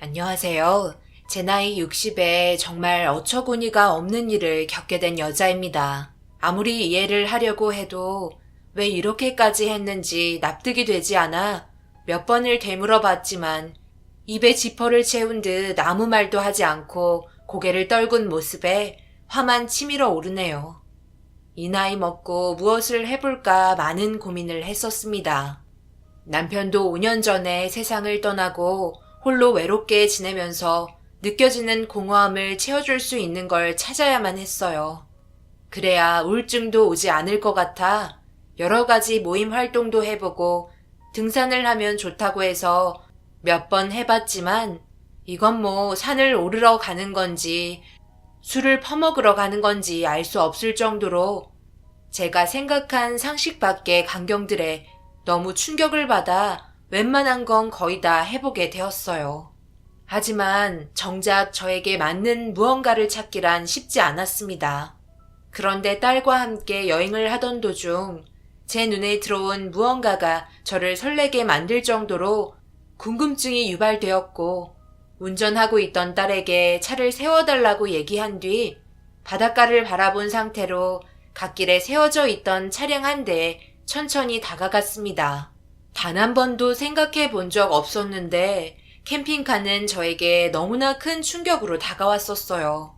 안녕하세요. 제 나이 60에 정말 어처구니가 없는 일을 겪게 된 여자입니다. 아무리 이해를 하려고 해도 왜 이렇게까지 했는지 납득이 되지 않아 몇 번을 되물어 봤지만 입에 지퍼를 채운 듯 아무 말도 하지 않고 고개를 떨군 모습에 화만 치밀어 오르네요. 이 나이 먹고 무엇을 해볼까 많은 고민을 했었습니다. 남편도 5년 전에 세상을 떠나고 홀로 외롭게 지내면서 느껴지는 공허함을 채워줄 수 있는 걸 찾아야만 했어요. 그래야 우울증도 오지 않을 것 같아 여러 가지 모임 활동도 해보고 등산을 하면 좋다고 해서 몇 번 해봤지만 이건 뭐 산을 오르러 가는 건지 술을 퍼먹으러 가는 건지 알 수 없을 정도로 제가 생각한 상식 밖의 광경들에 너무 충격을 받아 웬만한 건 거의 다 해보게 되었어요. 하지만 정작 저에게 맞는 무언가를 찾기란 쉽지 않았습니다. 그런데 딸과 함께 여행을 하던 도중 제 눈에 들어온 무언가가 저를 설레게 만들 정도로 궁금증이 유발되었고 운전하고 있던 딸에게 차를 세워달라고 얘기한 뒤 바닷가를 바라본 상태로 갓길에 세워져 있던 차량 한 대에 천천히 다가갔습니다. 단 한 번도 생각해 본 적 없었는데 캠핑카는 저에게 너무나 큰 충격으로 다가왔었어요.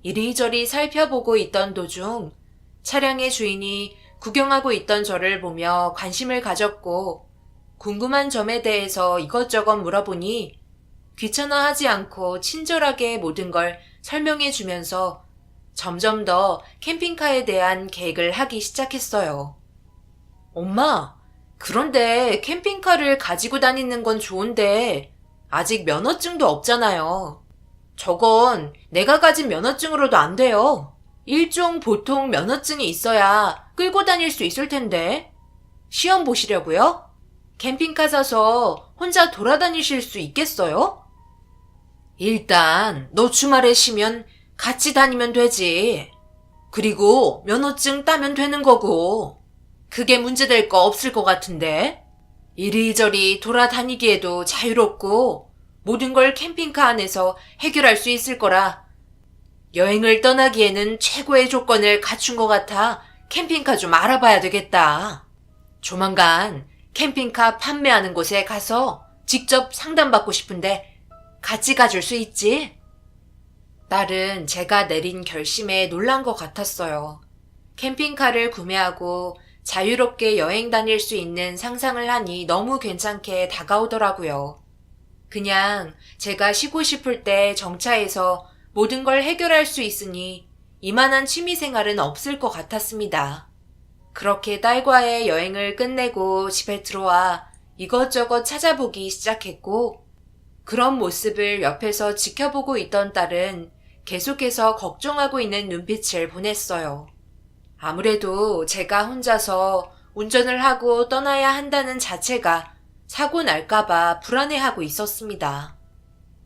이리저리 살펴보고 있던 도중 차량의 주인이 구경하고 있던 저를 보며 관심을 가졌고 궁금한 점에 대해서 이것저것 물어보니 귀찮아하지 않고 친절하게 모든 걸 설명해 주면서 점점 더 캠핑카에 대한 계획을 하기 시작했어요. 엄마, 그런데 캠핑카를 가지고 다니는 건 좋은데 아직 면허증도 없잖아요. 저건 내가 가진 면허증으로도 안 돼요. 일종 보통 면허증이 있어야 끌고 다닐 수 있을 텐데. 시험 보시려고요? 캠핑카 사서 혼자 돌아다니실 수 있겠어요? 일단 너 주말에 쉬면 같이 다니면 되지. 그리고 면허증 따면 되는 거고. 그게 문제될 거 없을 것 같은데. 이리저리 돌아다니기에도 자유롭고 모든 걸 캠핑카 안에서 해결할 수 있을 거라 여행을 떠나기에는 최고의 조건을 갖춘 것 같아 캠핑카 좀 알아봐야 되겠다. 조만간 캠핑카 판매하는 곳에 가서 직접 상담받고 싶은데 같이 가줄 수 있지? 딸은 제가 내린 결심에 놀란 것 같았어요. 캠핑카를 구매하고 자유롭게 여행 다닐 수 있는 상상을 하니 너무 괜찮게 다가오더라고요. 그냥 제가 쉬고 싶을 때 정차해서 모든 걸 해결할 수 있으니 이만한 취미생활은 없을 것 같았습니다. 그렇게 딸과의 여행을 끝내고 집에 들어와 이것저것 찾아보기 시작했고 그런 모습을 옆에서 지켜보고 있던 딸은 계속해서 걱정하고 있는 눈빛을 보냈어요. 아무래도 제가 혼자서 운전을 하고 떠나야 한다는 자체가 사고 날까봐 불안해하고 있었습니다.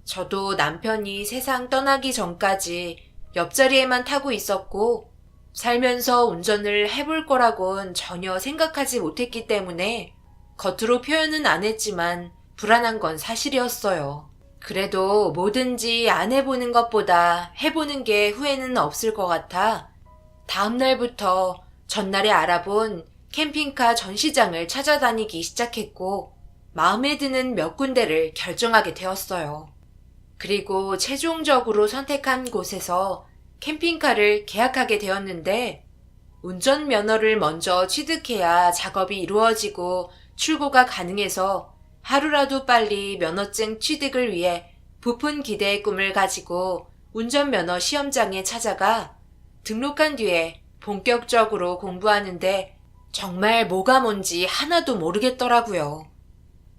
저도 남편이 세상 떠나기 전까지 옆자리에만 타고 있었고 살면서 운전을 해볼 거라곤 전혀 생각하지 못했기 때문에 겉으로 표현은 안 했지만 불안한 건 사실이었어요. 그래도 뭐든지 안 해보는 것보다 해보는 게 후회는 없을 것 같아 다음 날부터 전날에 알아본 캠핑카 전시장을 찾아다니기 시작했고 마음에 드는 몇 군데를 결정하게 되었어요. 그리고 최종적으로 선택한 곳에서 캠핑카를 계약하게 되었는데 운전면허를 먼저 취득해야 작업이 이루어지고 출고가 가능해서 하루라도 빨리 면허증 취득을 위해 부푼 기대의 꿈을 가지고 운전면허 시험장에 찾아가 등록한 뒤에 본격적으로 공부하는데 정말 뭐가 뭔지 하나도 모르겠더라고요.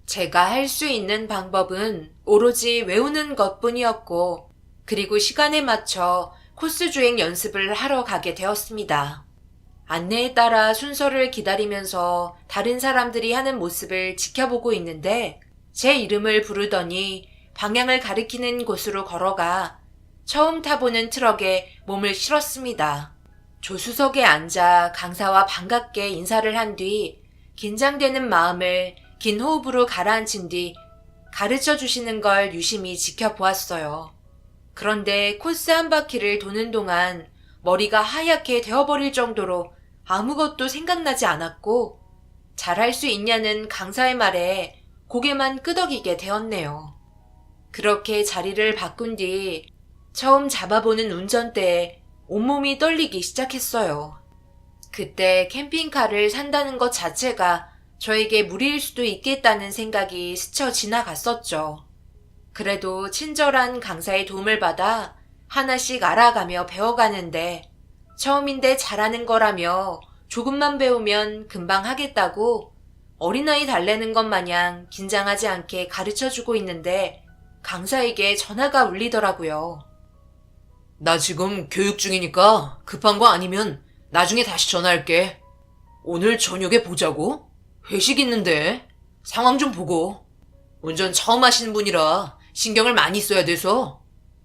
제가 할 수 있는 방법은 오로지 외우는 것뿐이었고 그리고 시간에 맞춰 코스 주행 연습을 하러 가게 되었습니다. 안내에 따라 순서를 기다리면서 다른 사람들이 하는 모습을 지켜보고 있는데 제 이름을 부르더니 방향을 가리키는 곳으로 걸어가 처음 타보는 트럭에 몸을 실었습니다. 조수석에 앉아 강사와 반갑게 인사를 한 뒤 긴장되는 마음을 긴 호흡으로 가라앉힌 뒤 가르쳐 주시는 걸 유심히 지켜보았어요. 그런데 코스 한 바퀴를 도는 동안 머리가 하얗게 되어버릴 정도로 아무것도 생각나지 않았고 잘할 수 있냐는 강사의 말에 고개만 끄덕이게 되었네요. 그렇게 자리를 바꾼 뒤 처음 잡아보는 운전대에 온몸이 떨리기 시작했어요. 그때 캠핑카를 산다는 것 자체가 저에게 무리일 수도 있겠다는 생각이 스쳐 지나갔었죠. 그래도 친절한 강사의 도움을 받아 하나씩 알아가며 배워가는데 처음인데 잘하는 거라며 조금만 배우면 금방 하겠다고 어린아이 달래는 것 마냥 긴장하지 않게 가르쳐주고 있는데 강사에게 전화가 울리더라고요. 나 지금 교육 중이니까 급한 거 아니면 나중에 다시 전화할게. 오늘 저녁에 보자고? 회식 있는데 상황 좀 보고. 운전 처음 하시는 분이라 신경을 많이 써야 돼서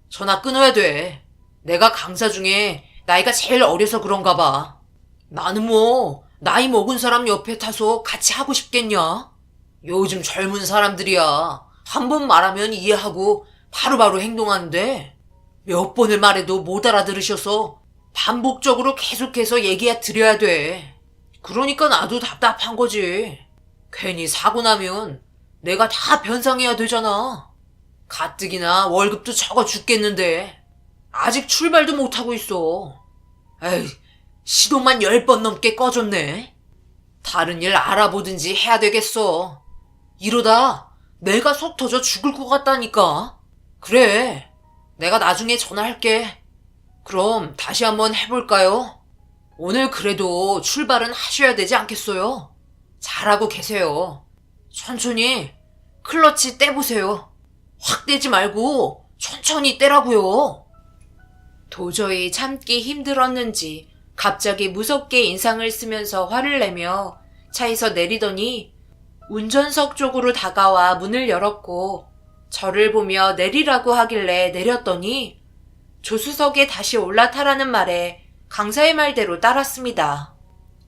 전화 끊어야 돼. 내가 강사 중에 나이가 제일 어려서 그런가 봐. 나는 뭐 나이 먹은 사람 옆에 타서 같이 하고 싶겠냐? 요즘 젊은 사람들이야. 한 번 말하면 이해하고 바로바로 행동하는데 몇 번을 말해도 못 알아들으셔서 반복적으로 계속해서 얘기해 드려야 돼. 그러니까 나도 답답한 거지. 괜히 사고 나면 내가 다 변상해야 되잖아. 가뜩이나 월급도 적어 죽겠는데 아직 출발도 못하고 있어. 에이, 시동만 10번 넘게 꺼졌네. 다른 일 알아보든지 해야 되겠어. 이러다 내가 속 터져 죽을 것 같다니까. 그래, 내가 나중에 전화할게. 그럼 다시 한번 해볼까요? 오늘 그래도 출발은 하셔야 되지 않겠어요? 잘하고 계세요. 천천히 클러치 떼보세요. 확 떼지 말고 천천히 떼라고요. 도저히 참기 힘들었는지 갑자기 무섭게 인상을 쓰면서 화를 내며 차에서 내리더니 운전석 쪽으로 다가와 문을 열었고 저를 보며 내리라고 하길래 내렸더니 조수석에 다시 올라타라는 말에 강사의 말대로 따랐습니다.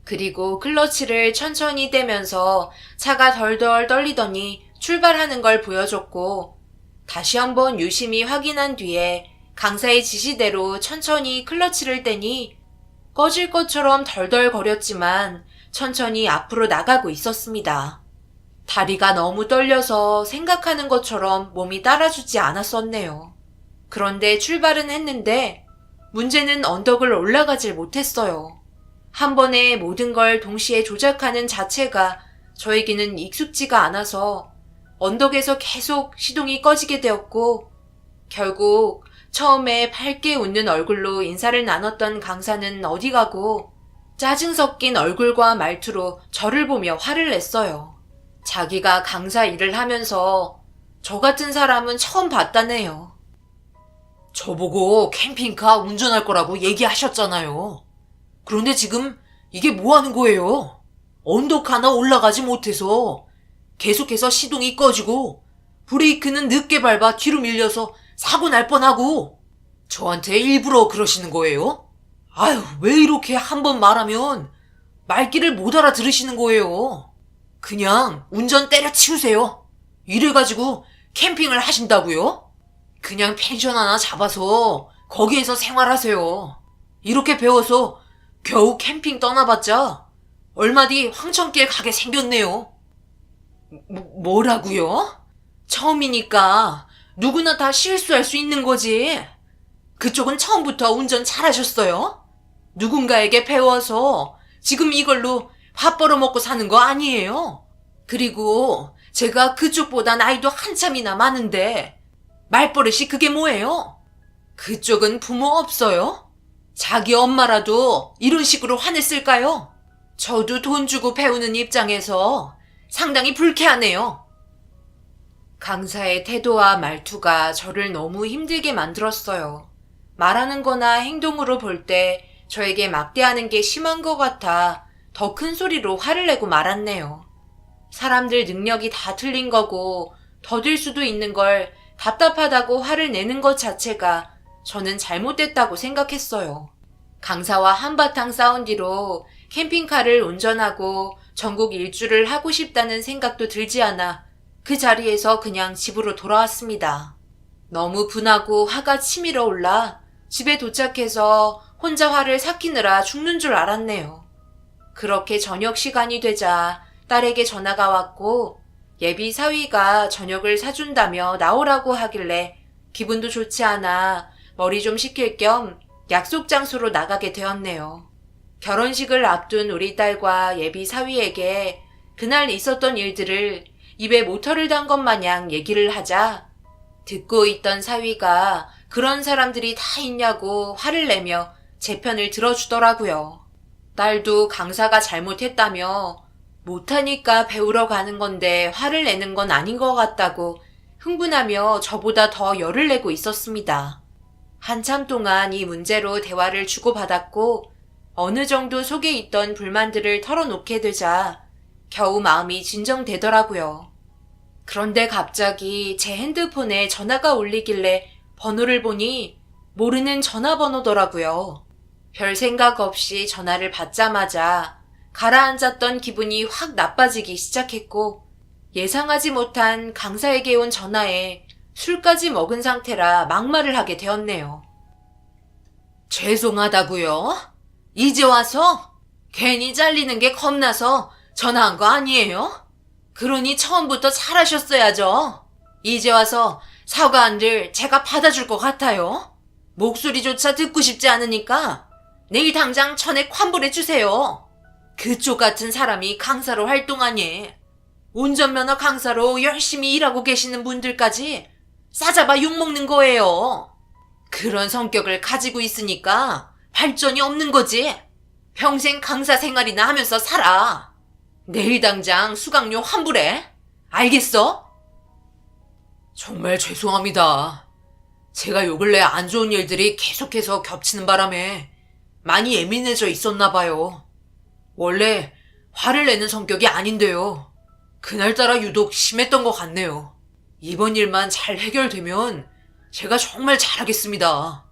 그리고 클러치를 천천히 떼면서 차가 덜덜 떨리더니 출발하는 걸 보여줬고 다시 한번 유심히 확인한 뒤에 강사의 지시대로 천천히 클러치를 떼니 꺼질 것처럼 덜덜거렸지만 천천히 앞으로 나가고 있었습니다. 다리가 너무 떨려서 생각하는 것처럼 몸이 따라주지 않았었네요. 그런데 출발은 했는데 문제는 언덕을 올라가질 못했어요. 한 번에 모든 걸 동시에 조작하는 자체가 저에게는 익숙지가 않아서 언덕에서 계속 시동이 꺼지게 되었고 결국 처음에 밝게 웃는 얼굴로 인사를 나눴던 강사는 어디 가고 짜증 섞인 얼굴과 말투로 저를 보며 화를 냈어요. 자기가 강사 일을 하면서 저 같은 사람은 처음 봤다네요. 저보고 캠핑카 운전할 거라고 얘기하셨잖아요. 그런데 지금 이게 뭐 하는 거예요? 언덕 하나 올라가지 못해서 계속해서 시동이 꺼지고 브레이크는 늦게 밟아 뒤로 밀려서 사고 날 뻔하고 저한테 일부러 그러시는 거예요? 아유, 왜 이렇게 한 번 말하면 말귀를 못 알아들으시는 거예요? 그냥 운전 때려치우세요. 이래가지고 캠핑을 하신다고요? 그냥 펜션 하나 잡아서 거기에서 생활하세요. 이렇게 배워서 겨우 캠핑 떠나봤자 얼마 뒤 황천길 가게 생겼네요. 뭐라고요? 처음이니까 누구나 다 실수할 수 있는 거지. 그쪽은 처음부터 운전 잘하셨어요? 누군가에게 배워서 지금 이걸로 밥 벌어먹고 사는 거 아니에요? 그리고 제가 그쪽보다 나이도 한참이나 많은데 말버릇이 그게 뭐예요? 그쪽은 부모 없어요? 자기 엄마라도 이런 식으로 화냈을까요? 저도 돈 주고 배우는 입장에서 상당히 불쾌하네요. 강사의 태도와 말투가 저를 너무 힘들게 만들었어요. 말하는 거나 행동으로 볼 때 저에게 막대하는 게 심한 것 같아 더 큰 소리로 화를 내고 말았네요. 사람들 능력이 다 틀린 거고 더딜 수도 있는 걸 답답하다고 화를 내는 것 자체가 저는 잘못됐다고 생각했어요. 강사와 한바탕 싸운 뒤로 캠핑카를 운전하고 전국 일주를 하고 싶다는 생각도 들지 않아 그 자리에서 그냥 집으로 돌아왔습니다. 너무 분하고 화가 치밀어 올라 집에 도착해서 혼자 화를 삭히느라 죽는 줄 알았네요. 그렇게 저녁 시간이 되자 딸에게 전화가 왔고 예비 사위가 저녁을 사준다며 나오라고 하길래 기분도 좋지 않아 머리 좀 식힐 겸 약속 장소로 나가게 되었네요. 결혼식을 앞둔 우리 딸과 예비 사위에게 그날 있었던 일들을 입에 모터를 단 것 마냥 얘기를 하자 듣고 있던 사위가 그런 사람들이 다 있냐고 화를 내며 제 편을 들어주더라고요. 딸도 강사가 잘못했다며 못하니까 배우러 가는 건데 화를 내는 건 아닌 것 같다고 흥분하며 저보다 더 열을 내고 있었습니다. 한참 동안 이 문제로 대화를 주고받았고 어느 정도 속에 있던 불만들을 털어놓게 되자 겨우 마음이 진정되더라고요. 그런데 갑자기 제 핸드폰에 전화가 울리길래 번호를 보니 모르는 전화번호더라고요. 별 생각 없이 전화를 받자마자 가라앉았던 기분이 확 나빠지기 시작했고 예상하지 못한 강사에게 온 전화에 술까지 먹은 상태라 막말을 하게 되었네요. 죄송하다고요? 이제 와서? 괜히 잘리는 게 겁나서 전화한 거 아니에요? 그러니 처음부터 잘하셨어야죠. 이제 와서 사과한들 제가 받아줄 것 같아요. 목소리조차 듣고 싶지 않으니까 내일 당장 전액 환불해주세요. 그쪽 같은 사람이 강사로 활동하니 운전면허 강사로 열심히 일하고 계시는 분들까지 싸잡아 욕먹는 거예요. 그런 성격을 가지고 있으니까 발전이 없는 거지. 평생 강사 생활이나 하면서 살아. 내일 당장 수강료 환불해. 알겠어? 정말 죄송합니다. 제가 요 근래 안 좋은 일들이 계속해서 겹치는 바람에 많이 예민해져 있었나 봐요. 원래 화를 내는 성격이 아닌데요. 그날따라 유독 심했던 것 같네요. 이번 일만 잘 해결되면 제가 정말 잘하겠습니다.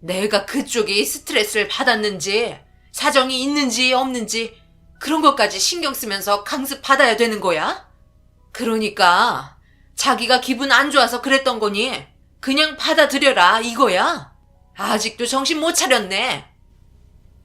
내가 그쪽이 스트레스를 받았는지 사정이 있는지 없는지 그런 것까지 신경 쓰면서 강습받아야 되는 거야? 그러니까 자기가 기분 안 좋아서 그랬던 거니 그냥 받아들여라 이거야. 아직도 정신 못 차렸네.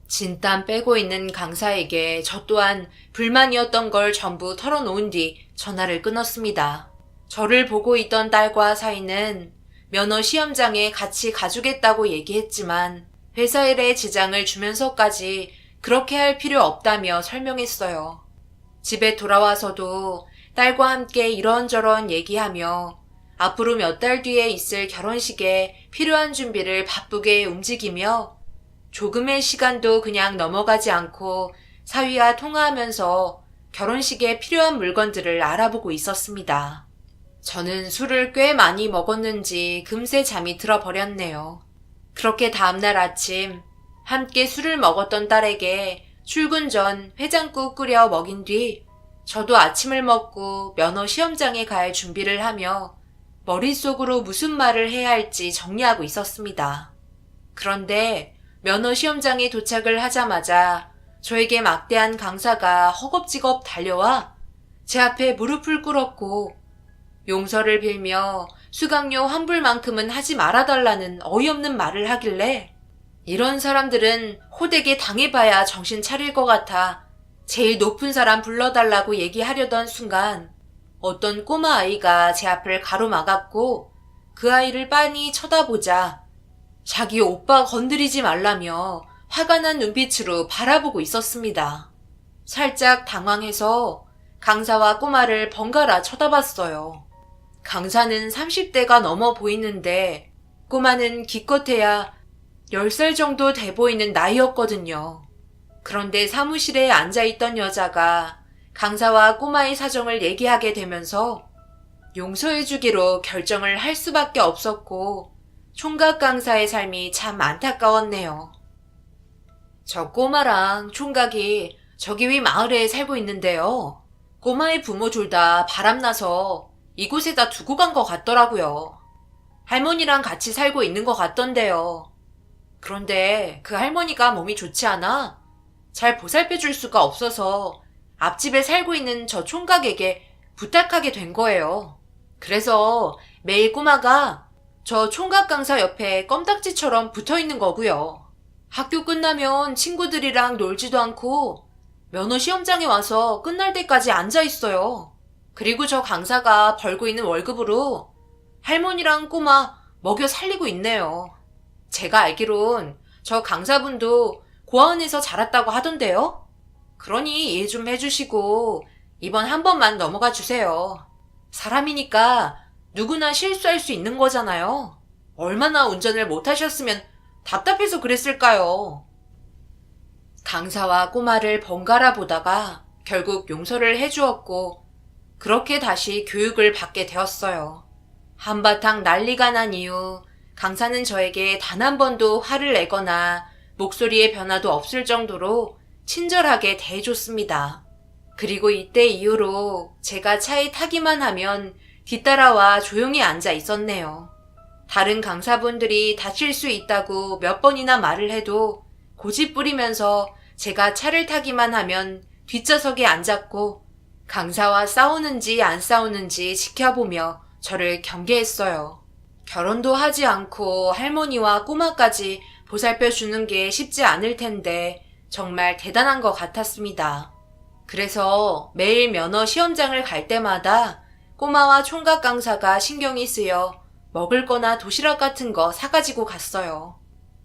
진땀 빼고 있는 강사에게 저 또한 불만이었던 걸 전부 털어놓은 뒤 전화를 끊었습니다. 저를 보고 있던 딸과 사이는 면허 시험장에 같이 가주겠다고 얘기했지만 회사 일에 지장을 주면서까지 그렇게 할 필요 없다며 설명했어요. 집에 돌아와서도 딸과 함께 이런저런 얘기하며 앞으로 몇 달 뒤에 있을 결혼식에 필요한 준비를 바쁘게 움직이며 조금의 시간도 그냥 넘어가지 않고 사위와 통화하면서 결혼식에 필요한 물건들을 알아보고 있었습니다. 저는 술을 꽤 많이 먹었는지 금세 잠이 들어버렸네요. 그렇게 다음날 아침 함께 술을 먹었던 딸에게 출근 전 해장국 끓여 먹인 뒤 저도 아침을 먹고 면허 시험장에 갈 준비를 하며 머릿속으로 무슨 말을 해야 할지 정리하고 있었습니다. 그런데 면허 시험장에 도착을 하자마자 저에게 막대한 강사가 허겁지겁 달려와 제 앞에 무릎을 꿇었고 용서를 빌며 수강료 환불만큼은 하지 말아달라는 어이없는 말을 하길래 이런 사람들은 호되게 당해봐야 정신 차릴 것 같아 제일 높은 사람 불러달라고 얘기하려던 순간 어떤 꼬마 아이가 제 앞을 가로막았고 그 아이를 빤히 쳐다보자 자기 오빠 건드리지 말라며 화가 난 눈빛으로 바라보고 있었습니다. 살짝 당황해서 강사와 꼬마를 번갈아 쳐다봤어요. 강사는 30대가 넘어 보이는데 꼬마는 기껏해야 10살 정도 돼 보이는 나이였거든요. 그런데 사무실에 앉아있던 여자가 강사와 꼬마의 사정을 얘기하게 되면서 용서해주기로 결정을 할 수밖에 없었고 총각 강사의 삶이 참 안타까웠네요. 저 꼬마랑 총각이 저기 위 마을에 살고 있는데요. 꼬마의 부모 둘 다 바람나서 이곳에다 두고 간 것 같더라고요. 할머니랑 같이 살고 있는 것 같던데요. 그런데 그 할머니가 몸이 좋지 않아 잘 보살펴 줄 수가 없어서 앞집에 살고 있는 저 총각에게 부탁하게 된 거예요. 그래서 매일 꼬마가 저 총각 강사 옆에 껌딱지처럼 붙어 있는 거고요. 학교 끝나면 친구들이랑 놀지도 않고 면허 시험장에 와서 끝날 때까지 앉아 있어요. 그리고 저 강사가 벌고 있는 월급으로 할머니랑 꼬마 먹여 살리고 있네요. 제가 알기론 저 강사분도 고아원에서 자랐다고 하던데요. 그러니 이해 좀 해주시고 이번 한 번만 넘어가 주세요. 사람이니까 누구나 실수할 수 있는 거잖아요. 얼마나 운전을 못하셨으면 답답해서 그랬을까요? 강사와 꼬마를 번갈아 보다가 결국 용서를 해주었고 그렇게 다시 교육을 받게 되었어요. 한바탕 난리가 난 이후 강사는 저에게 단 한 번도 화를 내거나 목소리의 변화도 없을 정도로 친절하게 대해줬습니다. 그리고 이때 이후로 제가 차에 타기만 하면 뒤따라와 조용히 앉아 있었네요. 다른 강사분들이 다칠 수 있다고 몇 번이나 말을 해도 고집 부리면서 제가 차를 타기만 하면 뒷좌석에 앉았고 강사와 싸우는지 안 싸우는지 지켜보며 저를 경계했어요. 결혼도 하지 않고 할머니와 꼬마까지 보살펴 주는 게 쉽지 않을 텐데 정말 대단한 것 같았습니다. 그래서 매일 면허 시험장을 갈 때마다 꼬마와 총각 강사가 신경이 쓰여 먹을 거나 도시락 같은 거 사가지고 갔어요.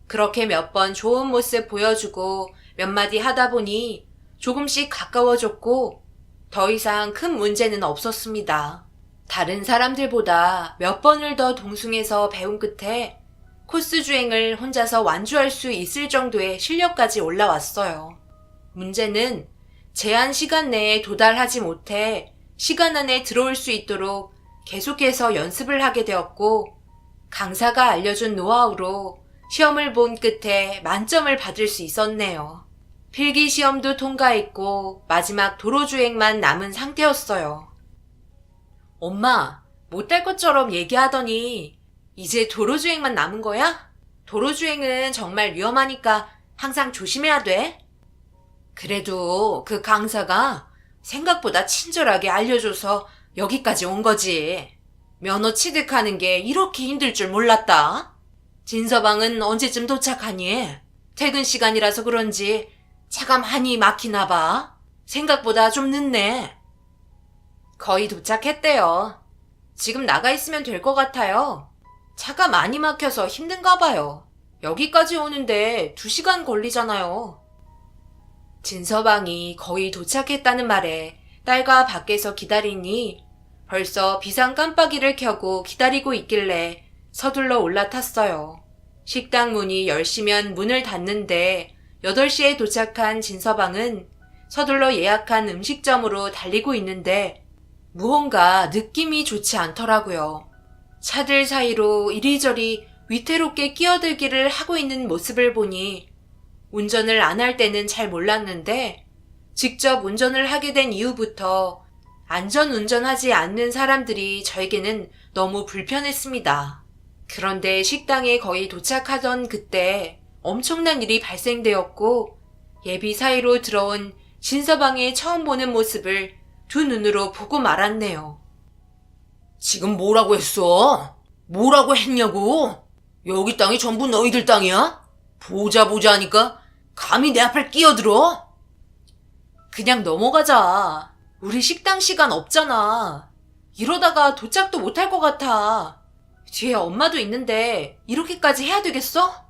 그렇게 몇 번 좋은 모습 보여주고 몇 마디 하다 보니 조금씩 가까워졌고 더 이상 큰 문제는 없었습니다. 다른 사람들보다 몇 번을 더 동승해서 배운 끝에 코스 주행을 혼자서 완주할 수 있을 정도의 실력까지 올라왔어요. 문제는 제한 시간 내에 도달하지 못해 시간 안에 들어올 수 있도록 계속해서 연습을 하게 되었고 강사가 알려준 노하우로 시험을 본 끝에 만점을 받을 수 있었네요. 필기 시험도 통과했고 마지막 도로주행만 남은 상태였어요. 엄마, 못할 것처럼 얘기하더니 이제 도로주행만 남은 거야? 도로주행은 정말 위험하니까 항상 조심해야 돼. 그래도 그 강사가 생각보다 친절하게 알려줘서 여기까지 온 거지. 면허 취득하는 게 이렇게 힘들 줄 몰랐다. 진서방은 언제쯤 도착하니? 퇴근 시간이라서 그런지 차가 많이 막히나 봐. 생각보다 좀 늦네. 거의 도착했대요. 지금 나가 있으면 될 것 같아요. 차가 많이 막혀서 힘든가 봐요. 여기까지 오는데 2시간 걸리잖아요. 진서방이 거의 도착했다는 말에 딸과 밖에서 기다리니 벌써 비상 깜빡이를 켜고 기다리고 있길래 서둘러 올라탔어요. 식당 문이 10시면 문을 닫는데 8시에 도착한 진서방은 서둘러 예약한 음식점으로 달리고 있는데 무언가 느낌이 좋지 않더라고요. 차들 사이로 이리저리 위태롭게 끼어들기를 하고 있는 모습을 보니 운전을 안 할 때는 잘 몰랐는데 직접 운전을 하게 된 이후부터 안전 운전하지 않는 사람들이 저에게는 너무 불편했습니다. 그런데 식당에 거의 도착하던 그때 엄청난 일이 발생되었고 예비 사이로 들어온 진서방의 처음 보는 모습을 두 눈으로 보고 말았네요. 지금 뭐라고 했어? 뭐라고 했냐고? 여기 땅이 전부 너희들 땅이야? 보자 하니까 감히 내 앞을 끼어들어? 그냥 넘어가자. 우리 식당 시간 없잖아. 이러다가 도착도 못할 것 같아. 뒤에 엄마도 있는데 이렇게까지 해야 되겠어?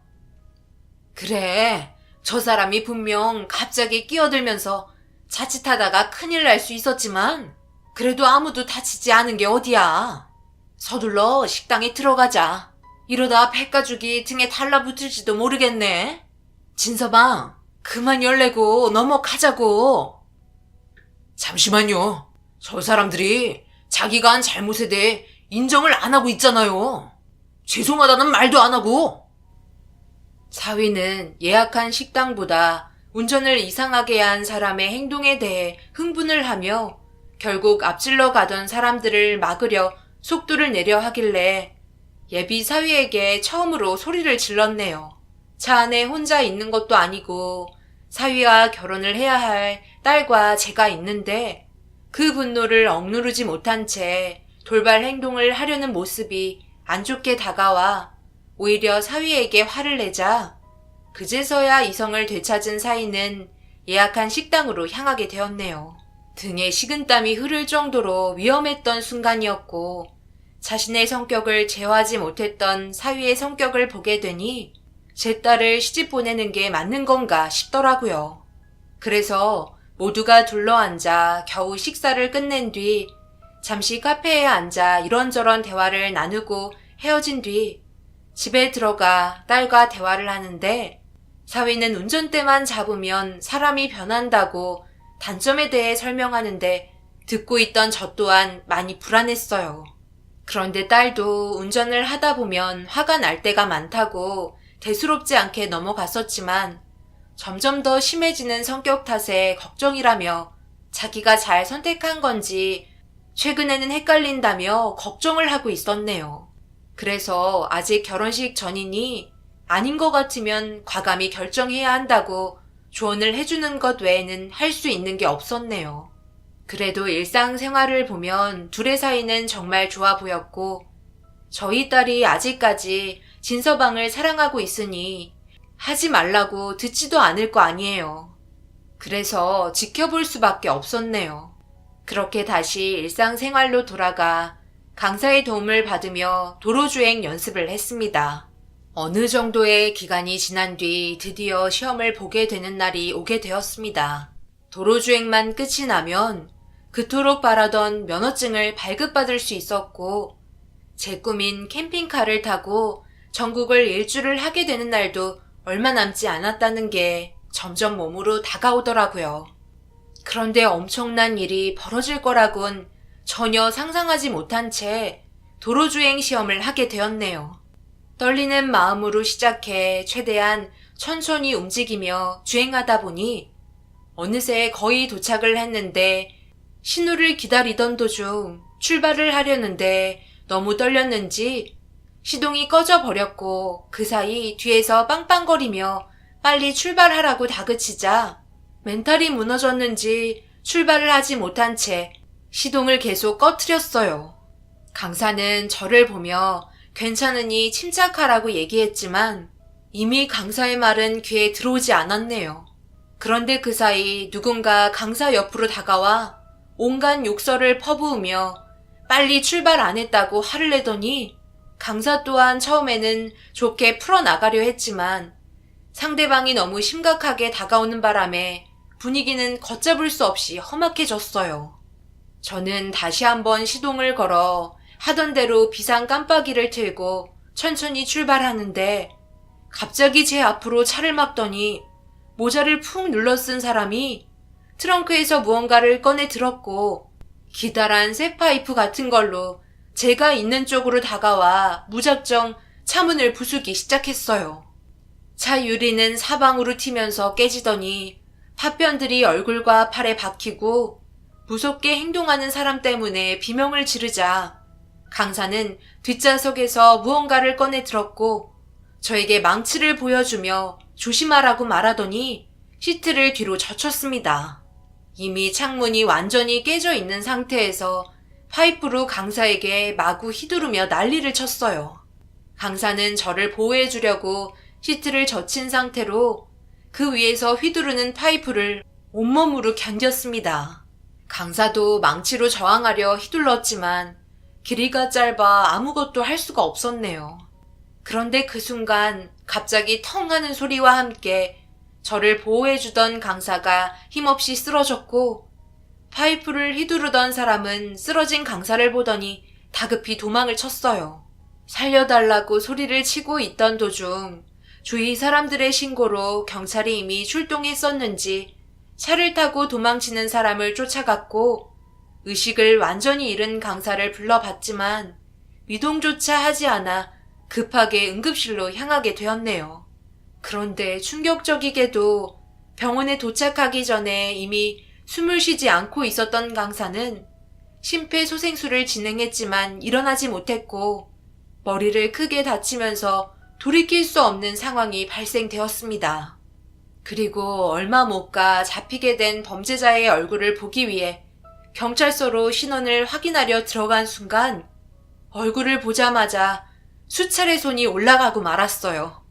그래, 저 사람이 분명 갑자기 끼어들면서 자칫하다가 큰일 날 수 있었지만 그래도 아무도 다치지 않은 게 어디야. 서둘러 식당에 들어가자. 이러다 백가죽이 등에 달라붙을지도 모르겠네. 진서방, 그만 열내고 넘어가자고. 잠시만요. 저 사람들이 자기가 한 잘못에 대해 인정을 안 하고 있잖아요. 죄송하다는 말도 안 하고. 사위는 예약한 식당보다 운전을 이상하게 한 사람의 행동에 대해 흥분을 하며 결국 앞질러 가던 사람들을 막으려 속도를 내려 하길래 예비 사위에게 처음으로 소리를 질렀네요. 차 안에 혼자 있는 것도 아니고 사위와 결혼을 해야 할 딸과 제가 있는데 그 분노를 억누르지 못한 채 돌발 행동을 하려는 모습이 안 좋게 다가와 오히려 사위에게 화를 내자 그제서야 이성을 되찾은 사위는 예약한 식당으로 향하게 되었네요. 등에 식은땀이 흐를 정도로 위험했던 순간이었고 자신의 성격을 제어하지 못했던 사위의 성격을 보게 되니 제 딸을 시집 보내는 게 맞는 건가 싶더라고요. 그래서 모두가 둘러앉아 겨우 식사를 끝낸 뒤 잠시 카페에 앉아 이런저런 대화를 나누고 헤어진 뒤 집에 들어가 딸과 대화를 하는데 사위는 운전대만 잡으면 사람이 변한다고 단점에 대해 설명하는데 듣고 있던 저 또한 많이 불안했어요. 그런데 딸도 운전을 하다 보면 화가 날 때가 많다고 대수롭지 않게 넘어갔었지만 점점 더 심해지는 성격 탓에 걱정이라며 자기가 잘 선택한 건지 최근에는 헷갈린다며 걱정을 하고 있었네요. 그래서 아직 결혼식 전이니 아닌 것 같으면 과감히 결정해야 한다고 조언을 해주는 것 외에는 할 수 있는 게 없었네요. 그래도 일상생활을 보면 둘의 사이는 정말 좋아 보였고 저희 딸이 아직까지 진서방을 사랑하고 있으니 하지 말라고 듣지도 않을 거 아니에요. 그래서 지켜볼 수밖에 없었네요. 그렇게 다시 일상생활로 돌아가 강사의 도움을 받으며 도로주행 연습을 했습니다. 어느 정도의 기간이 지난 뒤 드디어 시험을 보게 되는 날이 오게 되었습니다. 도로주행만 끝이 나면 그토록 바라던 면허증을 발급받을 수 있었고 제 꿈인 캠핑카를 타고 전국을 일주를 하게 되는 날도 얼마 남지 않았다는 게 점점 몸으로 다가오더라고요. 그런데 엄청난 일이 벌어질 거라곤 전혀 상상하지 못한 채 도로주행 시험을 하게 되었네요. 떨리는 마음으로 시작해 최대한 천천히 움직이며 주행하다 보니 어느새 거의 도착을 했는데 신호를 기다리던 도중 출발을 하려는데 너무 떨렸는지 시동이 꺼져 버렸고 그 사이 뒤에서 빵빵거리며 빨리 출발하라고 다그치자 멘탈이 무너졌는지 출발을 하지 못한 채 시동을 계속 꺼트렸어요. 강사는 저를 보며 괜찮으니 침착하라고 얘기했지만 이미 강사의 말은 귀에 들어오지 않았네요. 그런데 그 사이 누군가 강사 옆으로 다가와 온갖 욕설을 퍼부으며 빨리 출발 안 했다고 화를 내더니 강사 또한 처음에는 좋게 풀어나가려 했지만 상대방이 너무 심각하게 다가오는 바람에 분위기는 걷잡을 수 없이 험악해졌어요. 저는 다시 한번 시동을 걸어 하던 대로 비상 깜빡이를 틀고 천천히 출발하는데 갑자기 제 앞으로 차를 막더니 모자를 푹 눌러 쓴 사람이 트렁크에서 무언가를 꺼내 들었고 기다란 쇠 파이프 같은 걸로 제가 있는 쪽으로 다가와 무작정 차문을 부수기 시작했어요. 차 유리는 사방으로 튀면서 깨지더니 파편들이 얼굴과 팔에 박히고 무섭게 행동하는 사람 때문에 비명을 지르자 강사는 뒷좌석에서 무언가를 꺼내 들었고 저에게 망치를 보여주며 조심하라고 말하더니 시트를 뒤로 젖혔습니다. 이미 창문이 완전히 깨져 있는 상태에서 파이프로 강사에게 마구 휘두르며 난리를 쳤어요. 강사는 저를 보호해 주려고 시트를 젖힌 상태로 그 위에서 휘두르는 파이프를 온몸으로 견뎠습니다. 강사도 망치로 저항하려 휘둘렀지만 길이가 짧아 아무것도 할 수가 없었네요. 그런데 그 순간 갑자기 텅 하는 소리와 함께 저를 보호해주던 강사가 힘없이 쓰러졌고 파이프를 휘두르던 사람은 쓰러진 강사를 보더니 다급히 도망을 쳤어요. 살려달라고 소리를 치고 있던 도중 주위 사람들의 신고로 경찰이 이미 출동했었는지 차를 타고 도망치는 사람을 쫓아갔고 의식을 완전히 잃은 강사를 불러봤지만 미동조차 하지 않아 급하게 응급실로 향하게 되었네요. 그런데 충격적이게도 병원에 도착하기 전에 이미 숨을 쉬지 않고 있었던 강사는 심폐소생술을 진행했지만 일어나지 못했고 머리를 크게 다치면서 돌이킬 수 없는 상황이 발생되었습니다. 그리고 얼마 못 가 잡히게 된 범죄자의 얼굴을 보기 위해 경찰서로 신원을 확인하려 들어간 순간 얼굴을 보자마자 수차례 손이 올라가고 말았어요.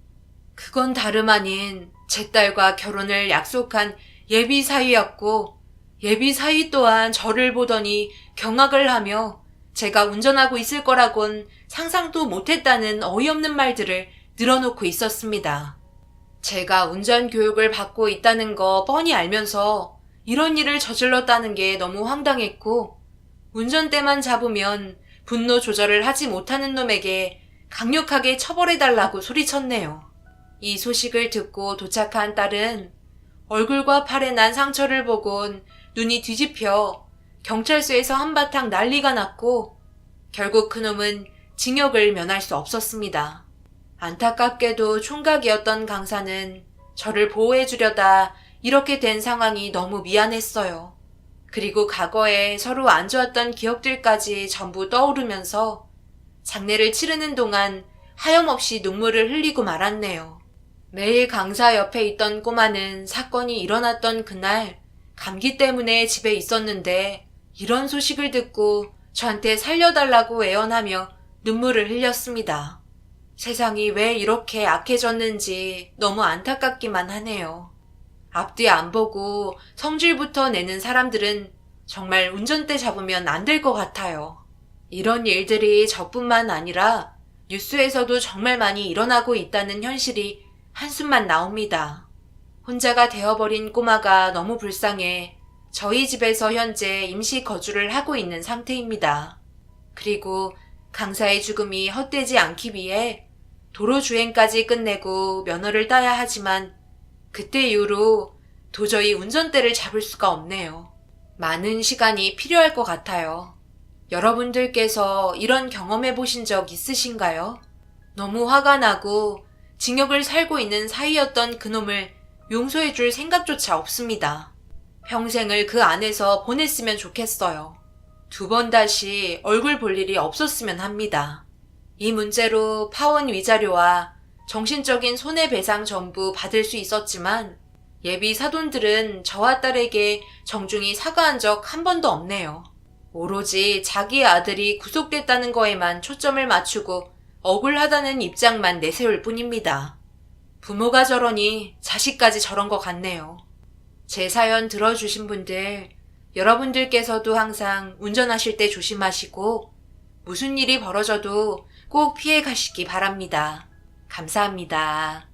그건 다름 아닌 제 딸과 결혼을 약속한 예비 사위였고 예비 사위 또한 저를 보더니 경악을 하며 제가 운전하고 있을 거라곤 상상도 못했다는 어이없는 말들을 늘어놓고 있었습니다. 제가 운전 교육을 받고 있다는 거 뻔히 알면서 이런 일을 저질렀다는 게 너무 황당했고 운전대만 잡으면 분노 조절을 하지 못하는 놈에게 강력하게 처벌해달라고 소리쳤네요. 이 소식을 듣고 도착한 딸은 얼굴과 팔에 난 상처를 보곤 눈이 뒤집혀 경찰서에서 한바탕 난리가 났고 결국 그놈은 징역을 면할 수 없었습니다. 안타깝게도 총각이었던 강사는 저를 보호해주려다 이렇게 된 상황이 너무 미안했어요. 그리고 과거에 서로 안 좋았던 기억들까지 전부 떠오르면서 장례를 치르는 동안 하염없이 눈물을 흘리고 말았네요. 매일 강사 옆에 있던 꼬마는 사건이 일어났던 그날 감기 때문에 집에 있었는데 이런 소식을 듣고 저한테 살려달라고 애원하며 눈물을 흘렸습니다. 세상이 왜 이렇게 악해졌는지 너무 안타깝기만 하네요. 앞뒤 안 보고 성질부터 내는 사람들은 정말 운전대 잡으면 안 될 것 같아요. 이런 일들이 저뿐만 아니라 뉴스에서도 정말 많이 일어나고 있다는 현실이 한숨만 나옵니다. 혼자가 되어버린 꼬마가 너무 불쌍해 저희 집에서 현재 임시 거주를 하고 있는 상태입니다. 그리고 강사의 죽음이 헛되지 않기 위해 도로 주행까지 끝내고 면허를 따야 하지만 그때 이후로 도저히 운전대를 잡을 수가 없네요. 많은 시간이 필요할 것 같아요. 여러분들께서 이런 경험해 보신 적 있으신가요? 너무 화가 나고 징역을 살고 있는 사이였던 그놈을 용서해 줄 생각조차 없습니다. 평생을 그 안에서 보냈으면 좋겠어요. 2번 다시 얼굴 볼 일이 없었으면 합니다. 이 문제로 파원 위자료와 정신적인 손해배상 전부 받을 수 있었지만 예비 사돈들은 저와 딸에게 정중히 사과한 적 한 번도 없네요. 오로지 자기 아들이 구속됐다는 거에만 초점을 맞추고 억울하다는 입장만 내세울 뿐입니다. 부모가 저러니 자식까지 저런 것 같네요. 제 사연 들어주신 분들, 여러분들께서도 항상 운전하실 때 조심하시고 무슨 일이 벌어져도 꼭 피해 가시기 바랍니다. 감사합니다.